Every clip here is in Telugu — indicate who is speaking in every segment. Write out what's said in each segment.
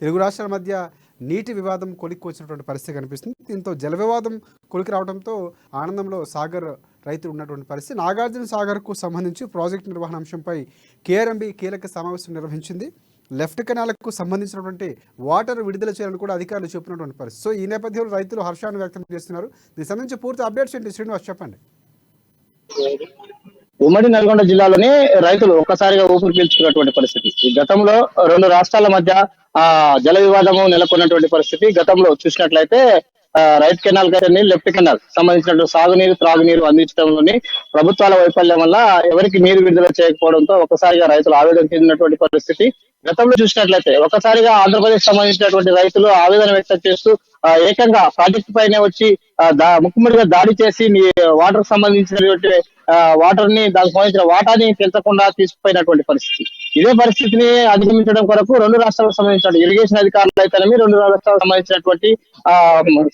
Speaker 1: తెలుగు రాష్ట్రాల మధ్య నీటి వివాదం కొలిక్కొచ్చినటువంటి పరిస్థితి కనిపిస్తుంది. దీంతో జల వివాదం కొలికి రావడంతో ఆనందంలో సాగర్ రైతులు ఉన్నటువంటి పరిస్థితి. నాగార్జున సాగర్కు సంబంధించి ప్రాజెక్టు నిర్వహణ అంశంపై కేఆర్ఎంబీ కీలక సమావేశం నిర్వహించింది. లెఫ్ట్ కెనాల్కు సంబంధించినటువంటి వాటర్ విడుదల చేయాలని కూడా అధికారులు చెప్పినటువంటి పరిస్థితి. సో ఈ నేపథ్యంలో రైతులు హర్షాన్ని వ్యక్తం చేస్తున్నారు. దీనికి సంబంధించి పూర్తి అప్డేట్స్ ఏంటి శ్రీనివాస్ చెప్పండి.
Speaker 2: ఉమ్మడి నల్గొండ జిల్లాలోనే రైతులు ఒక్కసారిగా ఊపిరి పీల్చుకున్నటువంటి పరిస్థితి. ఈ గతంలో రెండు రాష్ట్రాల మధ్య జల వివాదము నెలకొన్నటువంటి పరిస్థితి. గతంలో చూసినట్లయితే రైట్ కెనాల్ కానీ లెఫ్ట్ కెనాల్ సంబంధించినటువంటి సాగునీరు త్రాగునీరు అందించడంలోని ప్రభుత్వాల వైఫల్యం వల్ల ఎవరికి నీరు విడుదల చేయకపోవడంతో ఒకసారిగా రైతులు ఆవేదన చెందినటువంటి పరిస్థితి. గతంలో చూసినట్లయితే ఒకసారిగా ఆంధ్రప్రదేశ్ సంబంధించినటువంటి రైతులు ఆవేదన వ్యక్తం చేస్తూ ఏకంగా ప్రాజెక్టు పైనే వచ్చి ముక్కుముడిగా దాడి చేసి వాటర్ సంబంధించినటువంటి వాటర్ ని దానికి సంబంధించిన వాటాని పెంచకుండా తీసుకుపోయినటువంటి పరిస్థితి. ఇదే పరిస్థితిని అధిగమించడం కొరకు రెండు రాష్ట్రాలకు సంబంధించిన ఇరిగేషన్ అధికారులు అయితేనేమి రెండు రాష్ట్రాలకు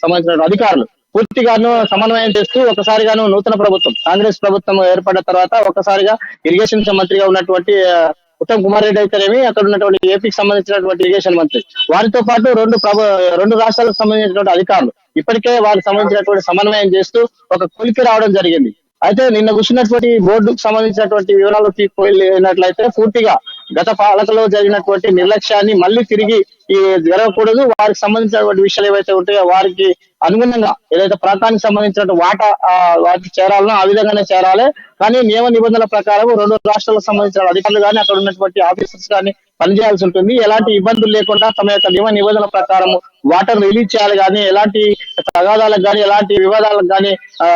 Speaker 2: సంబంధించిన అధికారులు పూర్తిగాను సమన్వయం చేస్తూ ఒకసారిగాను నూతన ప్రభుత్వం కాంగ్రెస్ ప్రభుత్వం ఏర్పడిన తర్వాత ఒకసారిగా ఇరిగేషన్ మంత్రిగా ఉన్నటువంటి ఉత్తమ్ కుమార్ రెడ్డి అయితేనేమి అక్కడ ఉన్నటువంటి ఏపీకి సంబంధించినటువంటి ఇరిగేషన్ మంత్రి వారితో పాటు రెండు రాష్ట్రాలకు సంబంధించినటువంటి అధికారులు ఇప్పటికే వారికి సంబంధించినటువంటి సమన్వయం చేస్తూ ఒక కొలికి రావడం జరిగింది. అయితే నిన్న కూర్చున్నటువంటి బోర్డుకు సంబంధించినటువంటి వివరాలు తీసుకువెళ్ళినట్లయితే పూర్తిగా గత పాలకలో జరిగినటువంటి నిర్లక్ష్యాన్ని మళ్ళీ తిరిగి జరగకూడదు. వారికి సంబంధించినటువంటి విషయాలు ఏవైతే ఉంటాయో వారికి అనుగుణంగా ఏదైతే ప్రాంతానికి సంబంధించిన వాటా వాటికి చేరాలనో ఆ విధంగానే చేరాలి. కానీ నియమ నిబంధనల ప్రకారం రెండు రాష్ట్రాలకు సంబంధించిన అధికారులు కానీ అక్కడ ఉన్నటువంటి ఆఫీసర్స్ కానీ పనిచేయాల్సి ఉంటుంది. ఎలాంటి ఇబ్బందులు లేకుండా తమ యొక్క నియమ నిబంధనల ప్రకారం వాటర్ రిలీజ్ చేయాలి. కానీ ఎలాంటి తగాదాలకు కానీ ఎలాంటి వివాదాలకు కానీ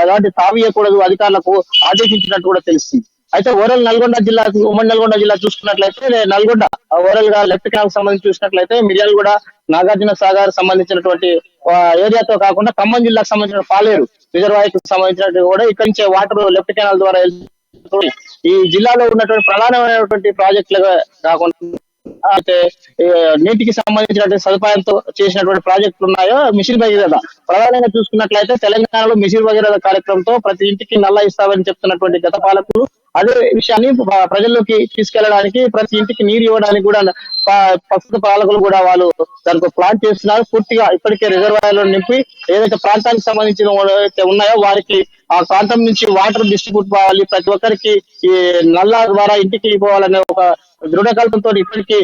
Speaker 2: ఎలాంటి తావియకూడదు అధికారులకు ఆదేశించినట్టు కూడా తెలుస్తుంది. అయితే ఓవరాల్ నల్గొండ జిల్లా ఉమ్మడి నల్గొండ జిల్లా చూసుకున్నట్లయితే నల్గొండ ఓవరాల్ గా లెఫ్ట్ కెనాల్ సంబంధించి చూసినట్లయితే మిర్యాల కూడా నాగార్జున సాగర్ సంబంధించినటువంటి ఏరియాతో కాకుండా ఖమ్మం జిల్లాకు సంబంధించిన పాలేరు రిజర్వాయర్ కు సంబంధించినటువంటి కూడా ఇక్కడి నుంచే వాటర్ లెఫ్ట్ కెనాల్ ద్వారా ఈ జిల్లాలో ఉన్నటువంటి ప్రధానమైనటువంటి ప్రాజెక్టులుగా కాకుండా అయితే నీటికి సంబంధించినటువంటి సదుపాయంతో చేసినటువంటి ప్రాజెక్టులు ఉన్నాయో మిషన్ భగీరథ ప్రధానంగా చూసుకున్నట్లయితే తెలంగాణలో మిషన్ భగీరథ కార్యక్రమంతో ప్రతి ఇంటికి నల్ల ఇస్తామని చెప్తున్నటువంటి గత పాలకులు అదే విషయాన్ని ప్రజల్లోకి తీసుకెళ్లడానికి ప్రతి ఇంటికి నీరు ఇవ్వడానికి కూడా ప్రస్తుత పాలకులు కూడా వాళ్ళు దానికి ప్లాన్ చేస్తున్నారు. పూర్తిగా ఇప్పటికే రిజర్వాయర్లు నింపి ఏదైతే ప్రాంతానికి సంబంధించిన ఉన్నాయో వారికి ఆ ప్రాంతం నుంచి వాటర్ డిస్ట్రిబ్యూట్ కావాలి, ప్రతి ఒక్కరికి ఈ నల్లా ద్వారా ఇంటికి పోవాలనే ఒక దృఢకల్పంతో ఇప్పటికీ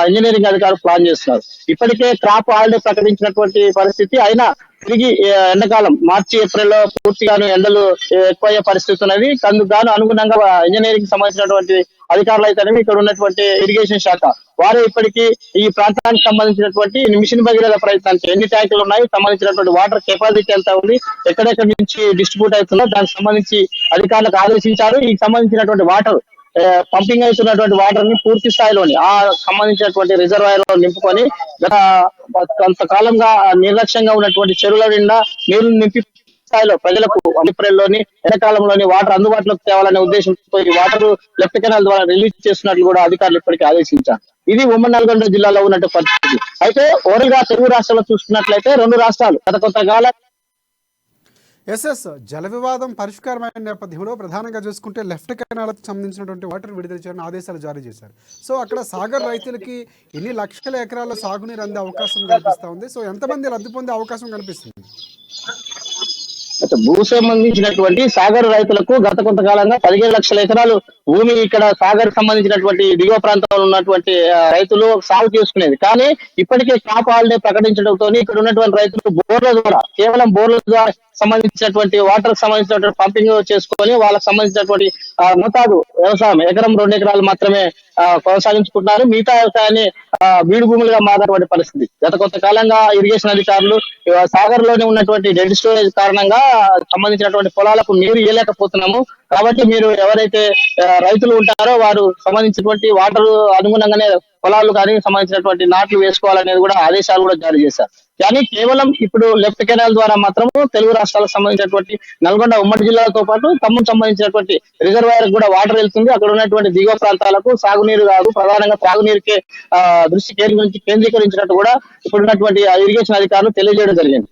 Speaker 2: ఇంజనీరింగ్ అధికారులు ప్లాన్ చేస్తున్నారు. ఇప్పటికే క్రాప్ హాలిడే ప్రకటించినటువంటి పరిస్థితి అయినా తిరిగి ఎండాకాలం మార్చి ఏప్రిల్ లో పూర్తిగాను ఎండలు ఎక్కువయ్యే పరిస్థితి ఉన్నది. అందుకు గాను అనుగుణంగా ఇంజనీరింగ్ సంబంధించినటువంటి అధికారులు అయితేనే ఇక్కడ ఉన్నటువంటి ఇరిగేషన్ శాఖ వారు ఇప్పటికీ ఈ ప్రాంతానికి సంబంధించినటువంటి మిషన్ భగీరథ ప్రయత్నానికి ఎన్ని ట్యాంకులు ఉన్నాయి, సంబంధించినటువంటి వాటర్ కెపాసిటీ ఎంత ఉంది, ఎక్కడెక్కడి నుంచి డిస్ట్రిబ్యూట్ అవుతుందో దానికి సంబంధించి అధికారులకు ఆదేశించారు. ఈ సంబంధించినటువంటి వాటర్ పంపింగ్ అవుతున్నటువంటి వాటర్ ని పూర్తి స్థాయిలోని ఆ సంబంధించినటువంటి రిజర్వాయర్ లో నింపుకొని గత కొంతకాలంగా నిర్లక్ష్యంగా ఉన్నటువంటి చెరువుల నిండా నీరు నింపి స్థాయిలో ప్రజలకు ఏప్రిల్లోని ఎండాకాలంలోని వాటర్ అందుబాటులోకి తేవాలనే ఉద్దేశంతో ఈ వాటర్ లెఫ్ట్ కెనాల్ ద్వారా రిలీజ్ చేస్తున్నట్లు కూడా అధికారులు ఇప్పటికీ ఆదేశించారు. ఇది ఉమ్మడి నల్గొండ జిల్లాలో ఉన్నటువంటి పరిస్థితి. అయితే ఓవరాల్ గా తెలుగు రాష్ట్రాల్లో చూసుకున్నట్లయితే రెండు రాష్ట్రాలు గత కొంతకాలం
Speaker 1: జల వివాదం పరిష్కారమైన నేపథ్యంలో ప్రధానంగా చూసుకుంటే లెఫ్ట్ కెనాల్కి సంబంధించినటువంటి వాటర్ విడుదల చేయాలని ఆదేశాలు జారీ చేశారు. సో అక్కడ సాగర్ రైతులకి ఎన్ని లక్షల ఎకరాల సాగునీరు అందే అవకాశం కనిపిస్తూ ఉంది. సో ఎంతమంది లబ్ధి పొందే అవకాశం కనిపిస్తుంది?
Speaker 2: భూ సంబంధించినటువంటి సాగర్ రైతులకు గత కొంతకాలంగా 15 లక్షల ఎకరాలు భూమి ఇక్కడ సాగర్ సంబంధించినటువంటి దిగువ ప్రాంతంలో ఉన్నటువంటి రైతులు సాగు చేసుకునేది. కానీ ఇప్పటికే క్రాప్ హాలిడే ప్రకటించడంతో ఇక్కడ ఉన్నటువంటి రైతులు బోర్ల ద్వారా కేవలం బోర్ల ద్వారా సంబంధించినటువంటి వాటర్ సంబంధించినటువంటి పంపింగ్ చేసుకొని వాళ్ళకి సంబంధించినటువంటి మోతాదు వ్యవసాయం ఎకరం 2 ఎకరాలు మాత్రమే కొనసాగించుకుంటున్నారు. మిగతా వ్యవసాయాన్ని బీడు భూములుగా మారినటువంటి పరిస్థితి. గత కొంతకాలంగా ఇరిగేషన్ అధికారులు సాగర్ లోనే ఉన్నటువంటి డెడ్ స్టోరేజ్ కారణంగా సంబంధించినటువంటి పొలాలకు నీరు ఇవ్వలేకపోతున్నాము కాబట్టి మీరు ఎవరైతే రైతులు ఉంటారో వారు సంబంధించినటువంటి వాటర్ అనుగుణంగానే పొలాలు కానీ సంబంధించినటువంటి నాట్లు వేసుకోవాలనేది కూడా ఆదేశాలు కూడా జారీ చేశారు. కానీ కేవలం ఇప్పుడు లెఫ్ట్ కెనాల్ ద్వారా మాత్రం తెలుగు రాష్ట్రాలకు సంబంధించినటువంటి నల్గొండ ఉమ్మడి జిల్లాతో పాటు ఖమ్మం సంబంధించినటువంటి రిజర్వాయర్ కూడా వాటర్ వెళ్తుంది. అక్కడ ఉన్నటువంటి దిగువ ప్రాంతాలకు సాగునీరు కాదు ప్రధానంగా త్రాగునీరుకే దృష్టి కేంద్రీకరించినట్టు కూడా ఇప్పుడు ఉన్నటువంటి ఇరిగేషన్ అధికారులు తెలియజేయడం జరిగింది.